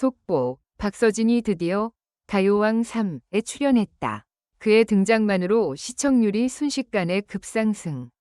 속보, 박서진이 드디어 가요왕 3에 출연했다. 그의 등장만으로 시청률이 순식간에 급상승.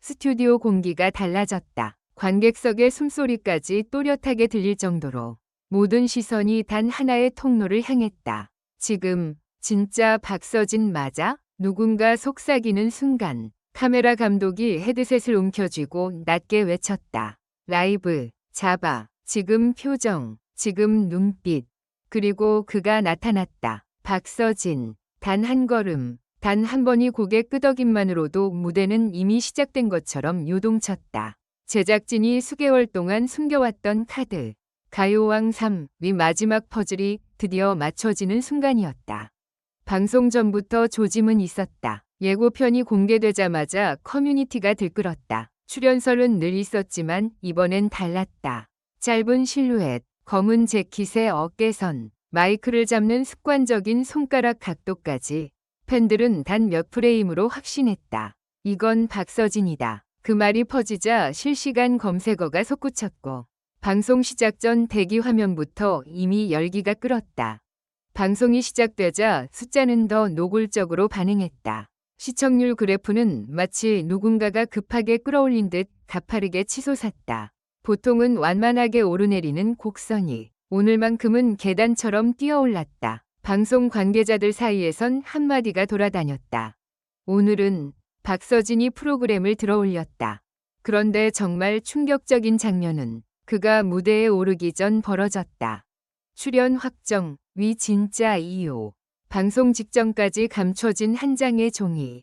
스튜디오 공기가 달라졌다. 관객석의 숨소리까지 또렷하게 들릴 정도로 모든 시선이 단 하나의 통로를 향했다. 지금 진짜 박서진 맞아? 누군가 속삭이는 순간 카메라 감독이 헤드셋을 움켜쥐고 낮게 외쳤다. 라이브, 잡아, 지금 표정, 지금 눈빛. 그리고 그가 나타났다. 박서진. 단 한 걸음, 단 한 번이 고개 끄덕임만으로도 무대는 이미 시작된 것처럼 요동쳤다. 제작진이 수개월 동안 숨겨왔던 카드. 가요왕 3위 마지막 퍼즐이 드디어 맞춰지는 순간이었다. 방송 전부터 조짐은 있었다. 예고편이 공개되자마자 커뮤니티가 들끓었다. 출연설은 늘 있었지만 이번엔 달랐다. 짧은 실루엣, 검은 재킷의 어깨선, 마이크를 잡는 습관적인 손가락 각도까지 팬들은 단 몇 프레임으로 확신했다. 이건 박서진이다. 그 말이 퍼지자 실시간 검색어가 솟구쳤고 방송 시작 전 대기 화면부터 이미 열기가 끓었다. 방송이 시작되자 숫자는 더 노골적으로 반응했다. 시청률 그래프는 마치 누군가가 급하게 끌어올린 듯 가파르게 치솟았다. 보통은 완만하게 오르내리는 곡선이 오늘만큼은 계단처럼 뛰어올랐다. 방송 관계자들 사이에선 한마디가 돌아다녔다. 오늘은 박서진이 프로그램을 들어올렸다. 그런데 정말 충격적인 장면은 그가 무대에 오르기 전 벌어졌다. 출연 확정, 위 진짜 이유. 방송 직전까지 감춰진 한 장의 종이.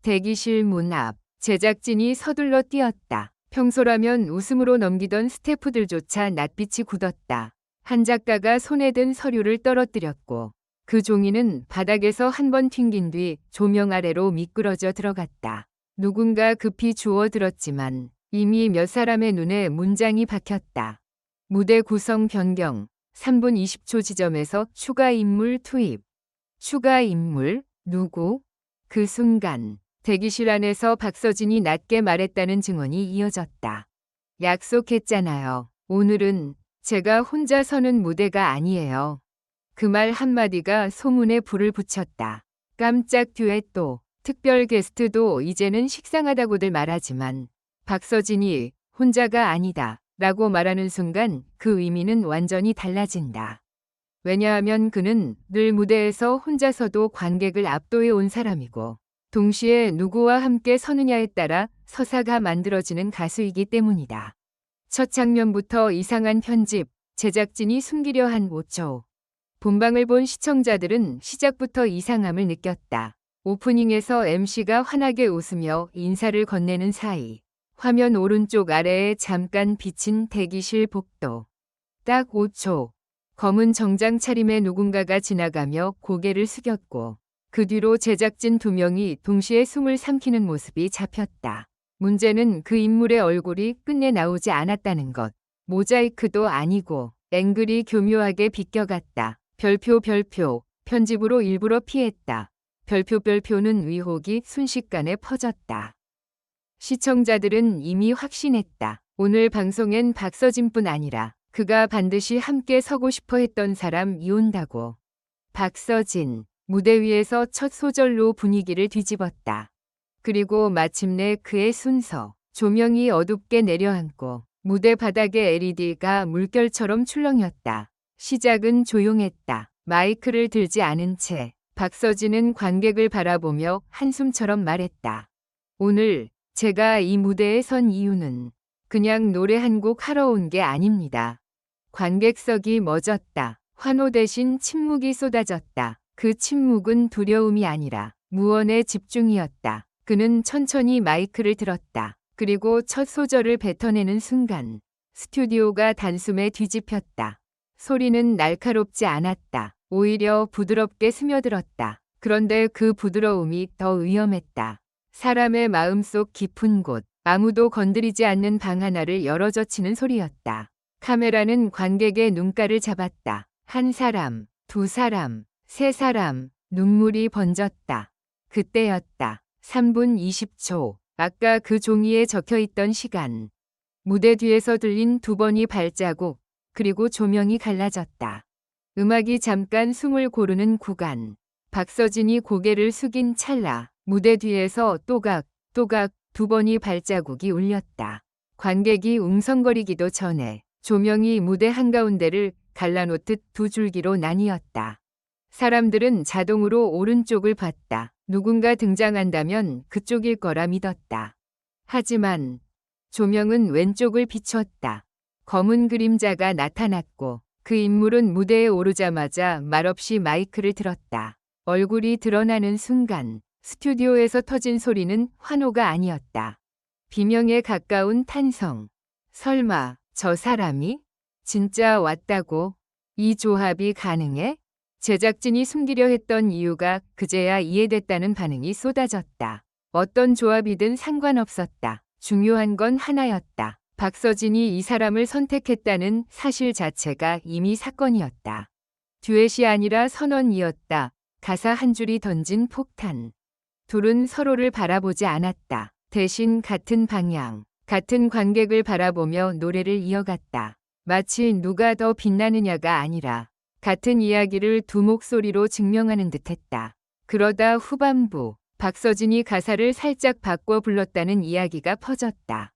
대기실 문 앞, 제작진이 서둘러 뛰었다. 평소라면 웃음으로 넘기던 스태프들조차 낯빛이 굳었다. 한 작가가 손에 든 서류를 떨어뜨렸고 그 종이는 바닥에서 한 번 튕긴 뒤 조명 아래로 미끄러져 들어갔다. 누군가 급히 주워들었지만 이미 몇 사람의 눈에 문장이 박혔다. 무대 구성 변경, 3분 20초 지점에서 추가 인물 투입. 추가 인물? 누구? 그 순간 대기실 안에서 박서진이 낮게 말했다는 증언이 이어졌다. 약속했잖아요. 오늘은 제가 혼자 서는 무대가 아니에요. 그 말 한마디가 소문에 불을 붙였다. 깜짝 듀엣도, 특별 게스트도 이제는 식상하다고들 말하지만 박서진이 혼자가 아니다 라고 말하는 순간 그 의미는 완전히 달라진다. 왜냐하면 그는 늘 무대에서 혼자서도 관객을 압도해 온 사람이고 동시에 누구와 함께 서느냐에 따라 서사가 만들어지는 가수이기 때문이다. 첫 장면부터 이상한 편집, 제작진이 숨기려 한 5초. 본방을 본 시청자들은 시작부터 이상함을 느꼈다. 오프닝에서 MC가 환하게 웃으며 인사를 건네는 사이 화면 오른쪽 아래에 잠깐 비친 대기실 복도. 딱 5초. 검은 정장 차림의 누군가가 지나가며 고개를 숙였고 그 뒤로 제작진 2명이 동시에 숨을 삼키는 모습이 잡혔다. 문제는 그 인물의 얼굴이 끝내 나오지 않았다는 것. 모자이크도 아니고 앵글이 교묘하게 비껴갔다. 별표, 편집으로 일부러 피했다. 별표는 의혹이 순식간에 퍼졌다. 시청자들은 이미 확신했다. 오늘 방송엔 박서진뿐 아니라 그가 반드시 함께 서고 싶어 했던 사람이 온다고. 박서진, 무대 위에서 첫 소절로 분위기를 뒤집었다. 그리고 마침내 그의 순서, 조명이 어둡게 내려앉고 무대 바닥에 LED가 물결처럼 출렁였다. 시작은 조용했다. 마이크를 들지 않은 채 박서진은 관객을 바라보며 한숨처럼 말했다. 오늘 제가 이 무대에 선 이유는 그냥 노래 한 곡 하러 온 게 아닙니다. 관객석이 멎었다. 환호 대신 침묵이 쏟아졌다. 그 침묵은 두려움이 아니라 무언의 집중이었다. 그는 천천히 마이크를 들었다. 그리고 첫 소절을 뱉어내는 순간 스튜디오가 단숨에 뒤집혔다. 소리는 날카롭지 않았다. 오히려 부드럽게 스며들었다. 그런데 그 부드러움이 더 위험했다. 사람의 마음속 깊은 곳, 아무도 건드리지 않는 방 하나를 열어젖히는 소리였다. 카메라는 관객의 눈가를 잡았다. 한 사람, 두 사람, 세 사람, 눈물이 번졌다. 그때였다. 3분 20초. 아까 그 종이에 적혀있던 시간. 무대 뒤에서 들린 2번의 발자국, 그리고 조명이 갈라졌다. 음악이 잠깐 숨을 고르는 구간. 박서진이 고개를 숙인 찰나 무대 뒤에서 또각 두 번이 발자국이 울렸다. 관객이 웅성거리기도 전에 조명이 무대 한가운데를 갈라놓듯 두 줄기로 나뉘었다. 사람들은 자동으로 오른쪽을 봤다. 누군가 등장한다면 그쪽일 거라 믿었다. 하지만 조명은 왼쪽을 비추었다. 검은 그림자가 나타났고 그 인물은 무대에 오르자마자 말없이 마이크를 들었다. 얼굴이 드러나는 순간 스튜디오에서 터진 소리는 환호가 아니었다. 비명에 가까운 탄성. 설마 저 사람이 진짜 왔다고? 이 조합이 가능해? 제작진이 숨기려 했던 이유가 그제야 이해됐다는 반응이 쏟아졌다. 어떤 조합이든 상관없었다. 중요한 건 하나였다. 박서진이 이 사람을 선택했다는 사실 자체가 이미 사건이었다. 듀엣이 아니라 선언이었다. 가사 한 줄이 던진 폭탄. 둘은 서로를 바라보지 않았다. 대신 같은 방향, 같은 관객을 바라보며 노래를 이어갔다. 마치 누가 더 빛나느냐가 아니라 같은 이야기를 두 목소리로 증명하는 듯했다. 그러다 후반부, 박서진이 가사를 살짝 바꿔 불렀다는 이야기가 퍼졌다.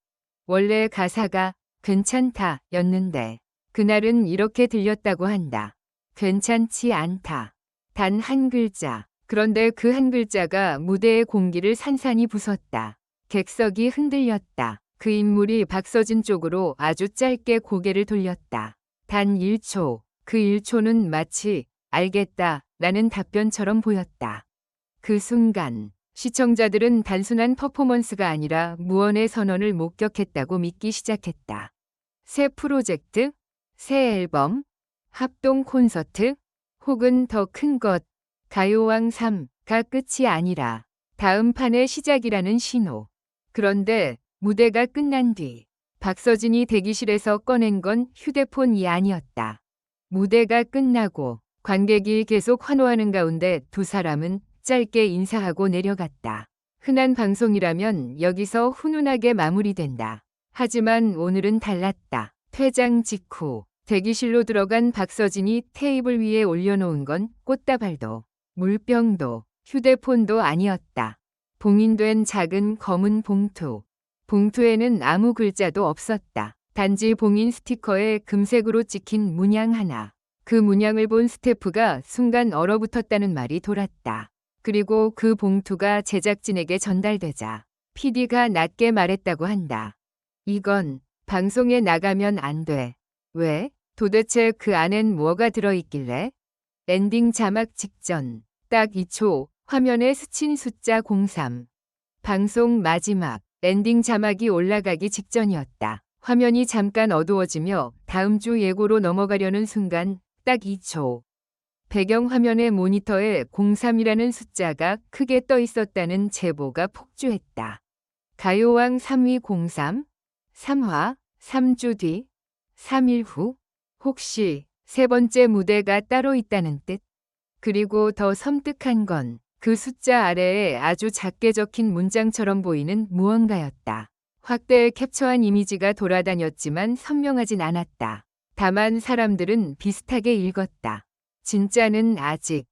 원래 가사가 괜찮다 였는데 그날은 이렇게 들렸다고 한다. 괜찮지 않다. 단 한 글자. 그런데 그 한 글자가 무대의 공기를 산산이 부쉈다. 객석이 흔들렸다. 그 인물이 박서진 쪽으로 아주 짧게 고개를 돌렸다. 단 1초. 그 1초는 마치 알겠다 라는 답변처럼 보였다. 그 순간 시청자들은 단순한 퍼포먼스가 아니라 무언의 선언을 목격했다고 믿기 시작했다. 새 프로젝트, 새 앨범, 합동 콘서트, 혹은 더 큰 것, 가요왕 3가 끝이 아니라 다음 판의 시작이라는 신호. 그런데 무대가 끝난 뒤 박서진이 대기실에서 꺼낸 건 휴대폰이 아니었다. 무대가 끝나고 관객이 계속 환호하는 가운데 두 사람은 짧게 인사하고 내려갔다. 흔한 방송이라면 여기서 훈훈하게 마무리된다. 하지만 오늘은 달랐다. 퇴장 직후 대기실로 들어간 박서진이 테이블 위에 올려놓은 건 꽃다발도 물병도 휴대폰도 아니었다. 봉인된 작은 검은 봉투. 봉투에는 아무 글자도 없었다. 단지 봉인 스티커에 금색으로 찍힌 문양 하나. 그 문양을 본 스태프가 순간 얼어붙었다는 말이 돌았다. 그리고 그 봉투가 제작진에게 전달되자 PD가 낮게 말했다고 한다. 이건 방송에 나가면 안 돼. 왜? 도대체 그 안엔 뭐가 들어있길래? 엔딩 자막 직전 딱 2초 화면에 스친 숫자 03. 방송 마지막 엔딩 자막이 올라가기 직전이었다. 화면이 잠깐 어두워지며 다음 주 예고로 넘어가려는 순간 딱 2초. 배경 화면의 모니터에 03이라는 숫자가 크게 떠 있었다는 제보가 폭주했다. 가요왕 3위 03? 3화? 3주 뒤? 3일 후? 혹시 세 번째 무대가 따로 있다는 뜻? 그리고 더 섬뜩한 건 그 숫자 아래에 아주 작게 적힌 문장처럼 보이는 무언가였다. 확대에 캡처한 이미지가 돌아다녔지만 선명하진 않았다. 다만 사람들은 비슷하게 읽었다. 진짜는 아직